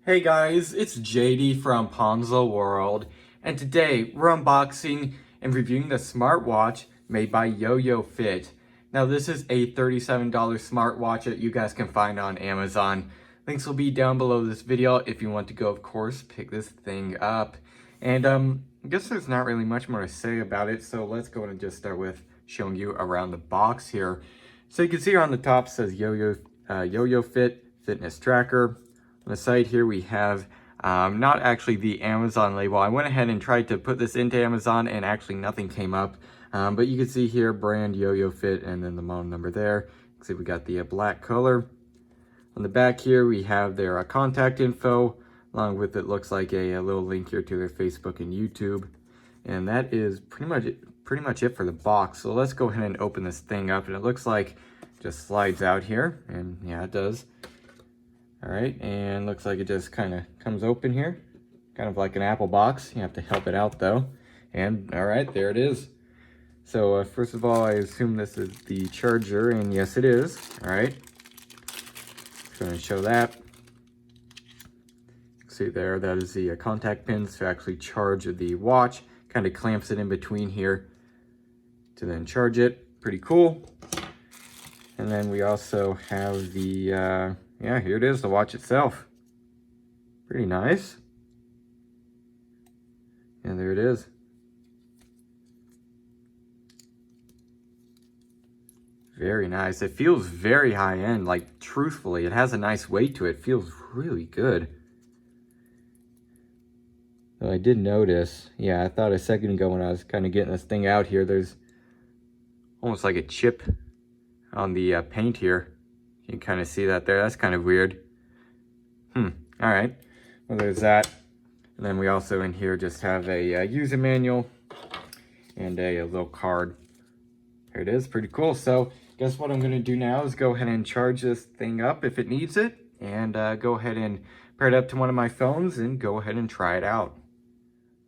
Hey guys, it's JD from Ponzo World, and today we're unboxing and reviewing the smartwatch made by YoYoFit. Now this is a $37 smartwatch that you guys can find on Amazon. Links will be down below this video if you want to go, of course, pick this thing up. And I guess there's not really much more to say about it, so let's go and just start with showing you around the box here. So you can see here on the top it says YoYoFit Fitness Tracker. On the side here we have not actually the Amazon label. I went ahead and tried to put this into Amazon and actually nothing came up. But you can see here brand YoYoFit and then the model number there. You can see we got the black color. On the back here we have their contact info, along with it looks like a little link here to their Facebook and YouTube. And that is pretty much it for the box. So let's go ahead and open this thing up, and it looks like it just slides out here, and yeah, it does. All right, and looks like it just kind of comes open here, kind of like an Apple box. You have to help it out though. And all right, there it is. So first of all, I assume this is the charger, and yes, it is. All right, just going to show that. See there, that is the contact pins to actually charge the watch. Kind of clamps it in between here to then charge it. Pretty cool. And then we also have the yeah, here it is, the watch itself. Pretty nice. And there it is. Very nice. It feels very high end, like truthfully, it has a nice weight to it. It feels really good. Though I did notice, yeah, I thought a second ago when I was kind of getting this thing out here, there's almost like a chip on the paint here. You can kind of see that there. That's kind of weird. All right. Well, there's that. And then we also in here just have a user manual and a little card. There it is. Pretty cool. So guess what I'm going to do now is go ahead and charge this thing up if it needs it, and go ahead and pair it up to one of my phones and go ahead and try it out.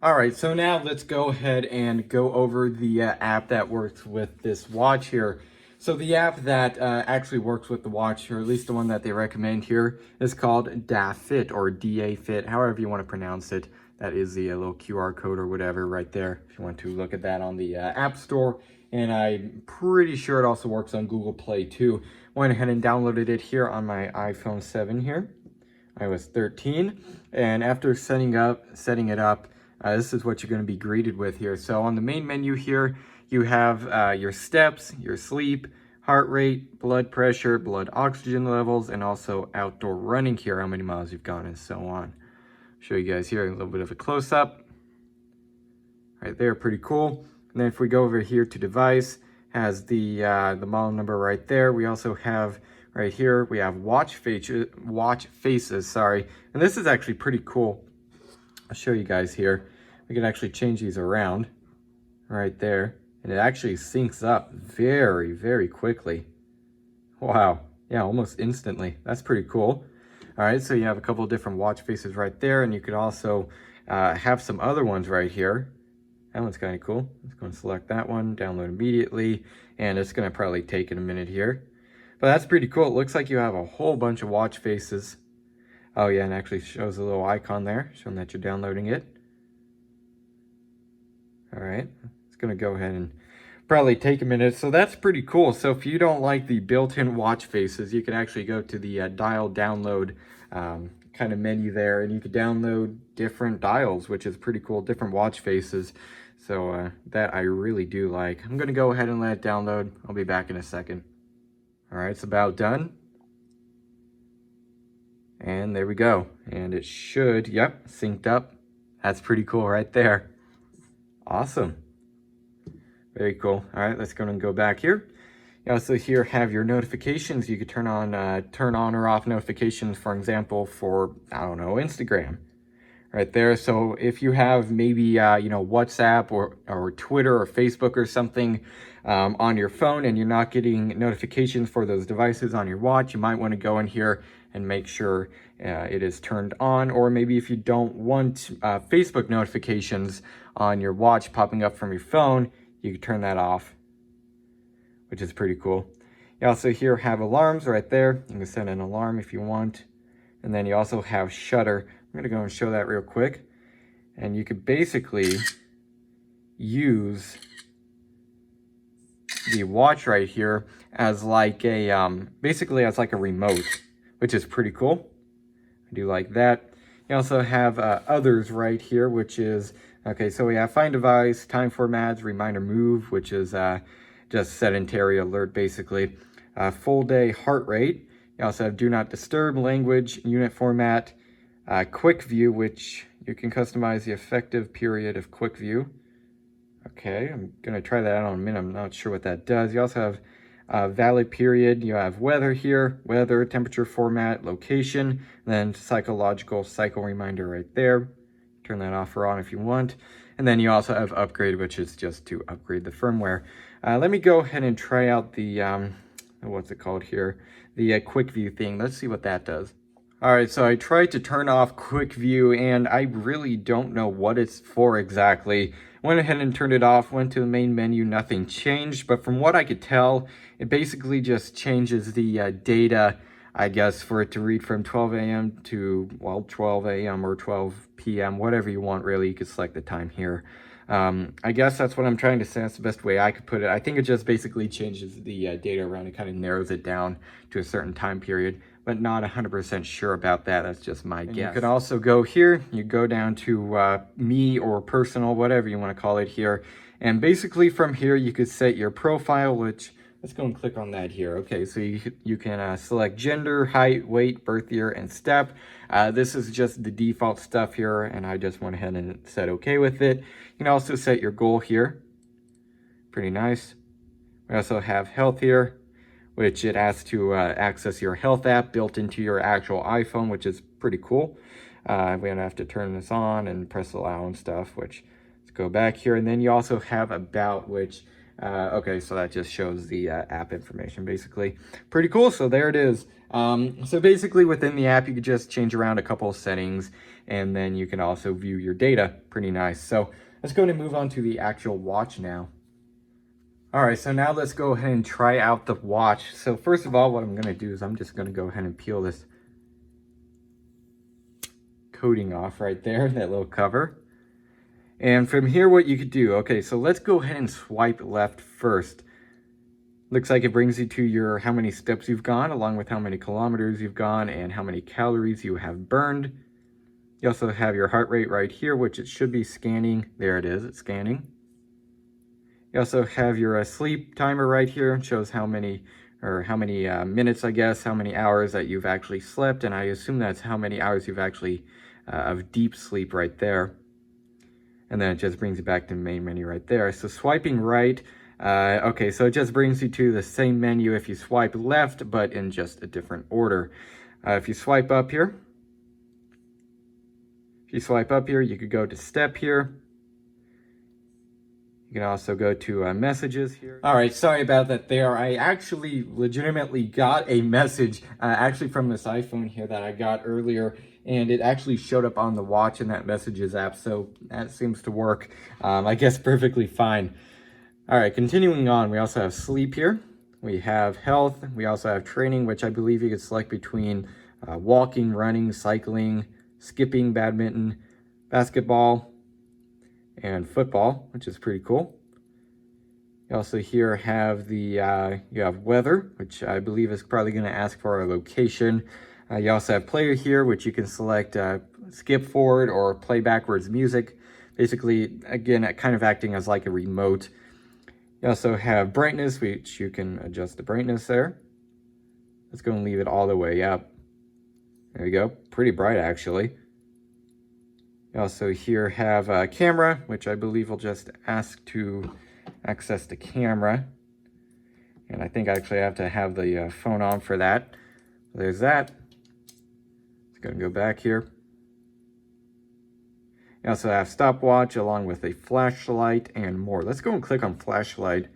All right, so now let's go ahead and go over the app that works with this watch here. So the app that actually works with the watch, or at least the one that they recommend here, is called DaFit or DaFit, however you want to pronounce it. That is the little QR code or whatever right there, if you want to look at that on the App Store. And I'm pretty sure it also works on Google Play too. Went ahead and downloaded it here on my iPhone 7 here, iOS 13. And after setting it up, this is what you're going to be greeted with here. So on the main menu here, you have your steps, your sleep, heart rate, blood pressure, blood oxygen levels, and also outdoor running here, how many miles you've gone and so on. I'll show you guys here a little bit of a close-up. Right there, pretty cool. And then if we go over here to device, has the model number right there. We also have right here, we have watch faces, sorry. And this is actually pretty cool. I'll show you guys here. We can actually change these around right there, and it actually syncs up very, very quickly. Wow, yeah, almost instantly. That's pretty cool. All right, so you have a couple of different watch faces right there, and you could also have some other ones right here. That one's kind of cool. Let's go and select that one, download immediately, and it's gonna probably take a minute here. But that's pretty cool. It looks like you have a whole bunch of watch faces. Oh yeah, and actually shows a little icon there, showing that you're downloading it. All right, it's gonna go ahead and probably take a minute. So that's pretty cool. So if you don't like the built-in watch faces, you can actually go to the dial download kind of menu there, and you could download different dials, which is pretty cool, different watch faces. So that I really do like. I'm gonna go ahead and let it download. I'll be back in a second. All right, it's about done. And there we go. And it should, yep, synced up. That's pretty cool right there. Awesome. Very cool. All right, let's go and go back here. You also here have your notifications. You could turn on or off notifications, for example, for, I don't know, Instagram. Right there. So if you have maybe, you know, WhatsApp or Twitter or Facebook or something on your phone, and you're not getting notifications for those devices on your watch, you might want to go in here and make sure it is turned on. Or maybe if you don't want Facebook notifications on your watch popping up from your phone, you can turn that off, which is pretty cool. You also here have alarms right there. You can set an alarm if you want. And then you also have shutter. I'm gonna go and show that real quick. And you could basically use the watch right here as like a, basically as like a remote, which is pretty cool. I do like that. You also have others right here, which is, okay, so we have find device, time formats, reminder move, which is just sedentary alert basically. Full day heart rate. You also have do not disturb, language, unit format, quick view, which you can customize the effective period of quick view. Okay, I'm gonna try that out in a minute. I'm not sure what that does. You also have valid period. You have weather here, weather, temperature format, location, then psychological cycle reminder right there. Turn that off or on if you want. And then you also have upgrade, which is just to upgrade the firmware. Let me go ahead and try out the, what's it called here? The quick view thing. Let's see what that does. All right, so I tried to turn off quick view and I really don't know what it's for exactly. Went ahead and turned it off, went to the main menu, nothing changed. But from what I could tell, it basically just changes the data, I guess, for it to read from 12 a.m. to, well, 12 a.m. or 12 p.m., whatever you want, really. You could select the time here. I guess that's what I'm trying to say. That's the best way I could put it. I think it just basically changes the data around. It kind of narrows it down to a certain time period, but not 100% sure about that. That's just my guess. You could also go here. You go down to me or personal, whatever you want to call it here. And basically from here, you could set your profile, which, let's go and click on that here. Okay, so you can select gender, height, weight, birth year, and step. This is just the default stuff here, and I just went ahead and said okay with it. You can also set your goal here. Pretty nice. We also have health here, which it asks to access your health app built into your actual iPhone, which is pretty cool. We're gonna have to turn this on and press allow and stuff, which, let's go back here. And then you also have about, which, okay, so that just shows the app information, basically. Pretty cool, so there it is. So basically within the app, you could just change around a couple of settings, and then you can also view your data. Pretty nice. So let's go ahead and move on to the actual watch now. All right, so now let's go ahead and try out the watch. So first of all, what I'm gonna do is I'm just gonna go ahead and peel this coating off right there, that little cover. And from here, what you could do, okay, so let's go ahead and swipe left first. Looks like it brings you to your how many steps you've gone, along with how many kilometers you've gone and how many calories you have burned. You also have your heart rate right here, which it should be scanning. There it is, it's scanning. You also have your sleep timer right here. It shows how many minutes, I guess, how many hours that you've actually slept. And I assume that's how many hours you've actually of deep sleep right there. And then it just brings you back to the main menu right there. So swiping right, okay, so it just brings you to the same menu if you swipe left, but in just a different order. If you swipe up here, you could go to step here. You can also go to messages here. All right, sorry about that there. I actually legitimately got a message actually from this iPhone here that I got earlier, and it actually showed up on the watch in that messages app, so that seems to work, I guess, perfectly fine. All right, continuing on, we also have sleep here. We have health. We also have training, which I believe you could select between walking, running, cycling, skipping, badminton, basketball, and football, which is pretty cool. You also here have the you have weather, which I believe is probably going to ask for a location. You also have player here, which you can select skip forward or play backwards music. Basically, again, kind of acting as like a remote. You also have brightness, which you can adjust the brightness there. Let's go and leave it all the way up. There you go, pretty bright actually. You also here have a camera, which I believe will just ask to access the camera. And I think I actually have to have the phone on for that. There's that. Let's go and go back here. You also have stopwatch along with a flashlight and more. Let's go and click on flashlight.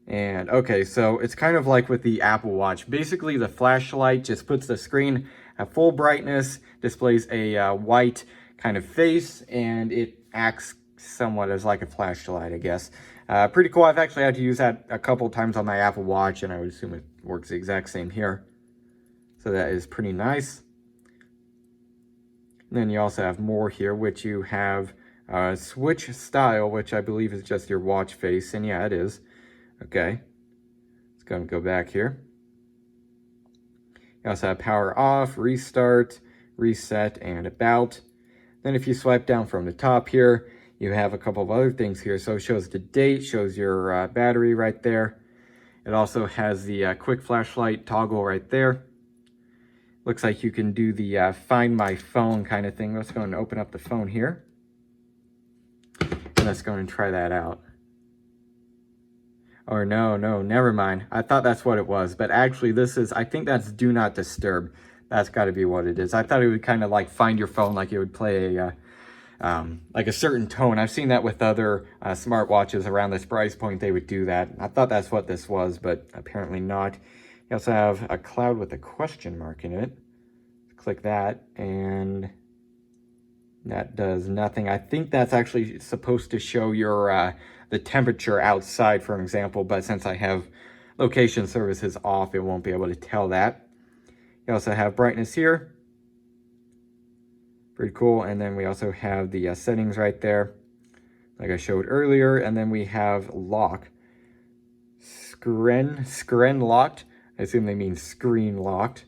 And okay, so it's kind of like with the Apple Watch. Basically, the flashlight just puts the screen at full brightness, displays a white kind of face, and it acts somewhat as like a flashlight, I guess. Pretty cool. I've actually had to use that a couple times on my Apple Watch, and I would assume it works the exact same here. So that is pretty nice. And then you also have more here, which you have switch style, which I believe is just your watch face. And yeah, it is. Okay. It's going to go back here. You also have power off, restart, reset, and about. Then if you swipe down from the top here, you have a couple of other things here. So it shows the date, shows your battery right there. It also has the quick flashlight toggle right there. Looks like you can do the find my phone kind of thing. Let's go and open up the phone here. And let's go and try that out. Or no, never mind. I thought that's what it was, but actually this is, I think that's do not disturb. That's got to be what it is. I thought it would kind of like find your phone, like it would play a, like a certain tone. I've seen that with other smartwatches around this price point. They would do that. I thought that's what this was, but apparently not. You also have a cloud with a question mark in it. Click that, and that does nothing. I think that's actually supposed to show your the temperature outside, for example, but since I have location services off, it won't be able to tell that. You also have brightness here. Pretty cool. And then we also have the settings right there, like I showed earlier. And then we have lock. Screen locked. I assume they mean screen locked.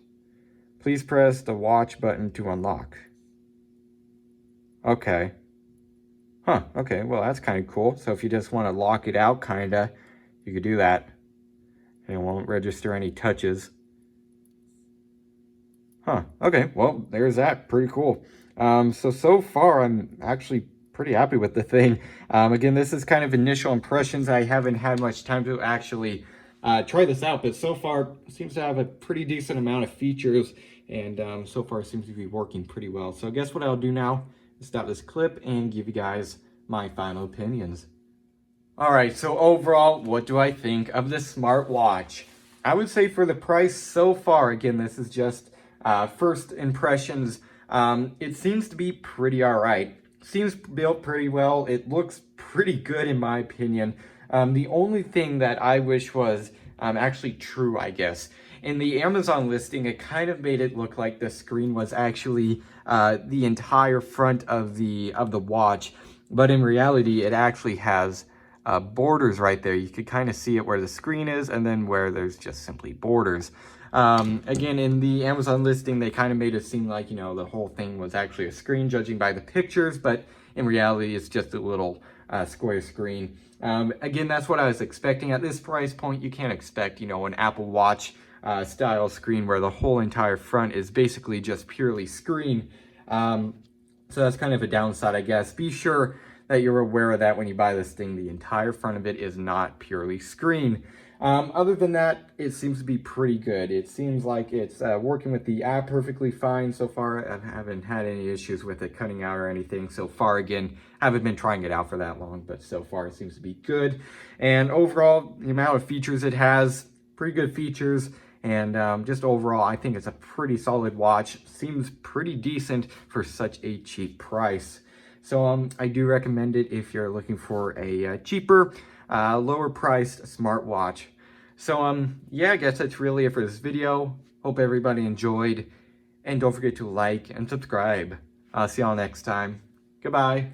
Please press the watch button to unlock. Okay. Huh, okay, well that's kind of cool. So if you just want to lock it out, kinda, you could do that. And it won't register any touches. Huh, okay, well, there's that. Pretty cool. So far, I'm actually pretty happy with the thing. Again, this is kind of initial impressions. I haven't had much time to actually try this out, but so far, it seems to have a pretty decent amount of features, and so far, it seems to be working pretty well. So I guess what I'll do now, stop this clip and give you guys my final opinions. All right, so overall, what do I think of this smartwatch? I would say for the price so far, again, this is just first impressions, it seems to be pretty all right. Seems built pretty well. It looks pretty good in my opinion. The only thing that I wish was actually true, I guess. In the Amazon listing, it kind of made it look like the screen was actually the entire front of the watch, but in reality, it actually has borders right there. You could kind of see it where the screen is, and then where there's just simply borders. Again, in the Amazon listing, they kind of made it seem like, you know, the whole thing was actually a screen, judging by the pictures, but in reality, it's just a little square screen. Again, that's what I was expecting. At this price point, you can't expect, you know, an Apple Watch style screen where the whole entire front is basically just purely screen. So that's kind of a downside, I guess. Be sure that you're aware of that when you buy this thing. The entire front of it is not purely screen. Other than that, it seems to be pretty good. It seems like it's working with the app perfectly fine so far. I haven't had any issues with it cutting out or anything so far. Again, haven't been trying it out for that long, but so far it seems to be good. And overall, the amount of features it has, pretty good features. And just overall, I think it's a pretty solid watch. Seems pretty decent for such a cheap price. So I do recommend it if you're looking for a cheaper, lower priced smartwatch. So yeah, I guess that's really it for this video. Hope everybody enjoyed. And don't forget to like and subscribe. I'll see y'all next time. Goodbye.